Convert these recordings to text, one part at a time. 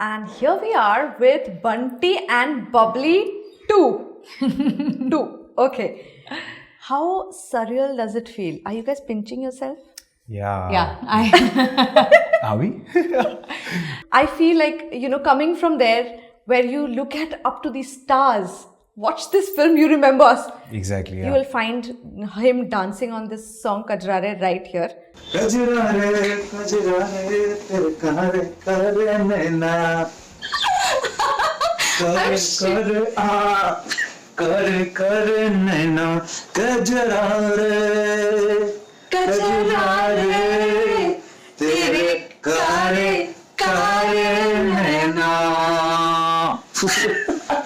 And here we are with Bunty and Babli 2. 2. Okay. How surreal does it feel? Are you guys pinching yourself? Yeah. Yeah, Are we? I feel like, coming from there, where you look at up to the stars, watch this film, you remember us. Exactly, yeah. You will find him dancing on this song Kajrare right here. Kajrare, kajrare, tere kare kare naina. Kare kare naina. Kajrare, kajrare, tere kare kare naina.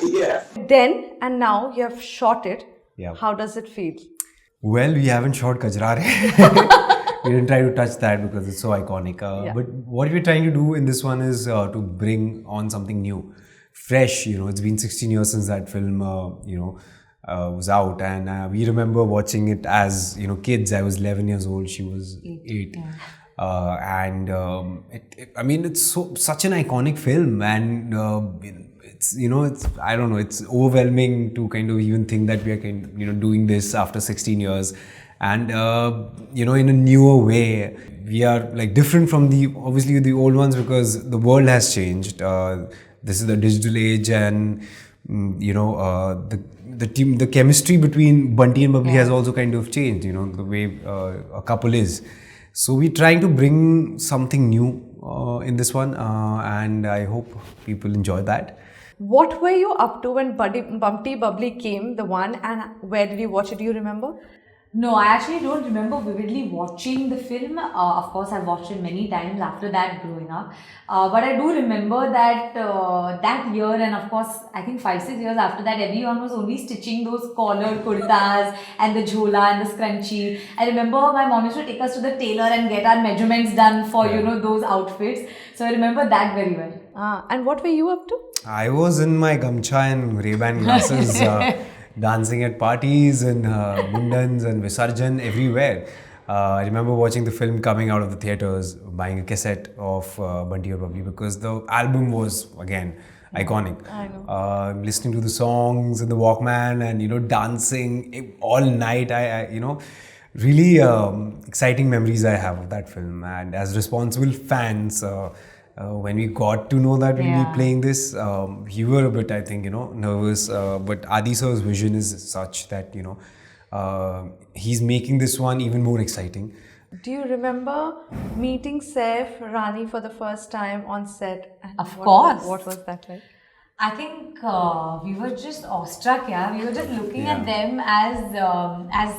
Yeah. Then and now you have shot it. Yeah. How does it feel? Well, we haven't shot Kajrare. We didn't try to touch that because it's so iconic. Yeah. But what we're trying to do in this one is to bring on something new, fresh. It's been 16 years since that film, was out, and we remember watching it as kids. I was 11 years old. She was 8. It's such an iconic film, and it's I don't know, it's overwhelming to kind of even think that we are doing this after 16 years, and in a newer way. We are like different from the old ones because the world has changed. This is the digital age, and the chemistry between Bunty and Babli has also kind of changed. The way a couple is. So we're trying to bring something new in this one, and I hope people enjoy that. What were you up to when Bumpty Bubbly came, the one, and where did you watch it? Do you remember? No, I actually don't remember vividly watching the film. Of course, I've watched it many times after that growing up. But I do remember that that year, and of course, I think 5-6 years after that, everyone was only stitching those collared kurtas and the jhola and the scrunchie. I remember my mom used to take us to the tailor and get our measurements done for, those outfits. So I remember that very well. And what were you up to? I was in my gamcha and Ray-Ban glasses, dancing at parties and mundans and Visarjan everywhere. I remember watching the film coming out of the theatres, buying a cassette of Bunty Aur Babli because the album was, again, iconic. I know. Listening to the songs in the Walkman and, dancing all night. I really exciting memories I have of that film. And as responsible fans, when we got to know that we'll be playing this, we were a bit, I think, nervous. But Adi sir's vision is such that, he's making this one even more exciting. Do you remember meeting Saif, Rani for the first time on set? And Of course. What was that like? I think we were just awestruck, We were just looking at them as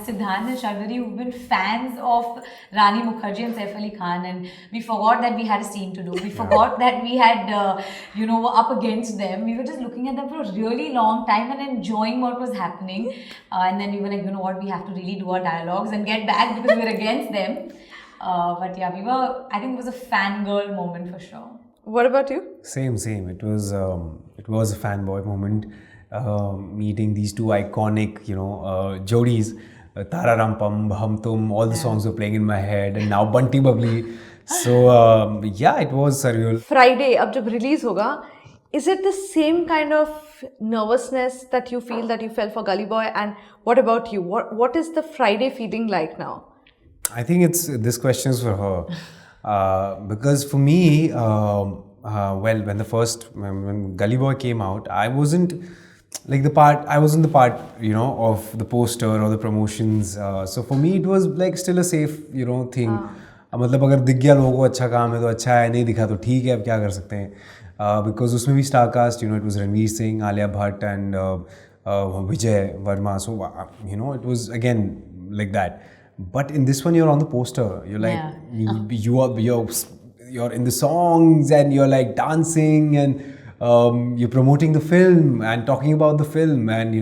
Siddhant and Sharvari, who've been fans of Rani, Mukerji and Saif Ali Khan, and we forgot that we had a scene to do. We forgot that we had, were up against them. We were just looking at them for a really long time and enjoying what was happening. And then we were like, we have to really do our dialogues and get back because we were against them. I think it was a fangirl moment for sure. What about you? Same. It was a fanboy moment, meeting these two iconic, jodis, Tara Rampam, Hum Tum, all the songs were playing in my head, and now Bunty Bubbly. So, it was surreal. Friday, ab jab release hoga, is it the same kind of nervousness that you felt for Gully Boy? And what about you? What is the Friday feeling like now? I think this question is for her. Because for me, when Gully Boy came out, I wasn't the part of the poster or the promotions. So for me, it was like still a safe, thing. मतलब अगर दिख गया लोगों को अच्छा काम है तो अच्छा है, नहीं दिखा तो ठीक है, अब क्या कर सकते हैं. Because उसमें भी star cast, it was Ranveer Singh, Alia Bhatt and Vijay Verma. So, it was again like that. But in this one, you're on the poster. You're like, you're in the songs and you're like dancing and you're promoting the film and talking about the film, and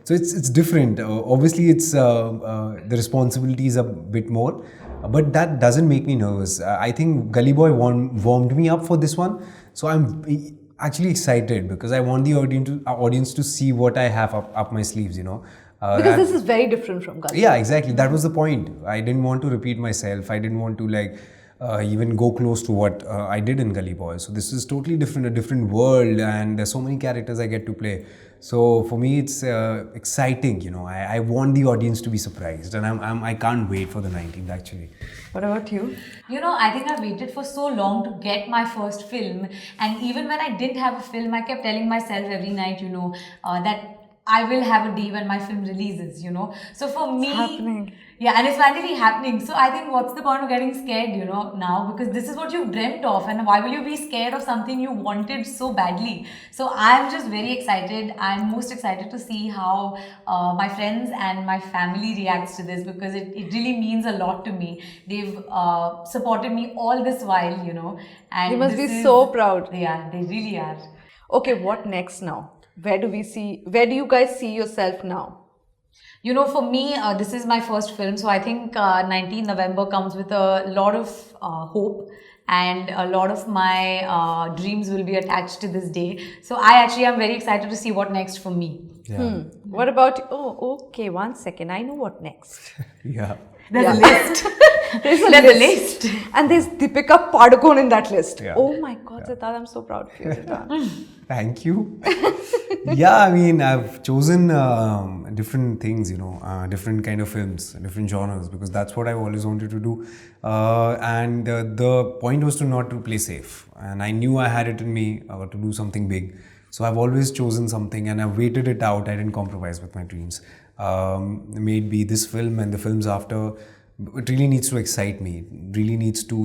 so it's different. Obviously, it's the responsibility is a bit more, but that doesn't make me nervous. I think Gully Boy warmed me up for this one, so I'm actually excited because I want the audience to see what I have up my sleeves. Because this is very different from Gully. Yeah, exactly. That was the point. I didn't want to repeat myself. I didn't want to even go close to what I did in Gully Boy. So this is totally different, a different world, and there's so many characters I get to play. So for me, it's exciting. You know, I want the audience to be surprised, and I can't wait for the 19th actually. What about you? You know, I think I waited for so long to get my first film, and even when I didn't have a film, I kept telling myself every night, you know, that I will have a day when my film releases, you know. So for me, It's happening. Yeah, and it's finally happening. So I think what's the point of getting scared, you know, now? Because this is what you've dreamt of, and why will you be scared of something you wanted so badly? So I'm just very excited. I'm most excited to see how my friends and my family reacts to this, because it really means a lot to me. They've supported me all this while, you know. And They must this be is- so proud. Yeah, they really are. Okay, what next now? Where do you guys see yourself now? You know, for me, this is my first film, so I think 19 November comes with a lot of hope, and a lot of my dreams will be attached to this day. So I actually am very excited to see what next for me. Yeah. What about you? Oh, okay, 1 second. I know what next. Yeah. There's Yeah. a list. There's a There's a list. And there's Deepika Padukone in that list. Yeah. Oh my God, Siddhant, I'm so proud of you, Siddhant. Thank you. Yeah, I mean, I've chosen different things, you know, different kind of films, different genres, because that's what I've always wanted to do. And the point was to not to play safe. And I knew I had it in me to do something big. So I've always chosen something, and I've waited it out. I didn't compromise with my dreams. Maybe this film and the films after, it really needs to excite me. It really needs to,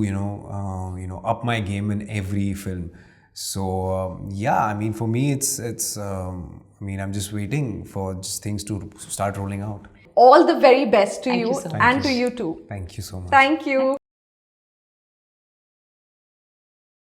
up my game in every film. So yeah, I mean, for me, I'm just waiting for just things to start rolling out. All the very best to Thank you you so much. and to you too. Thank you so much. Thank you.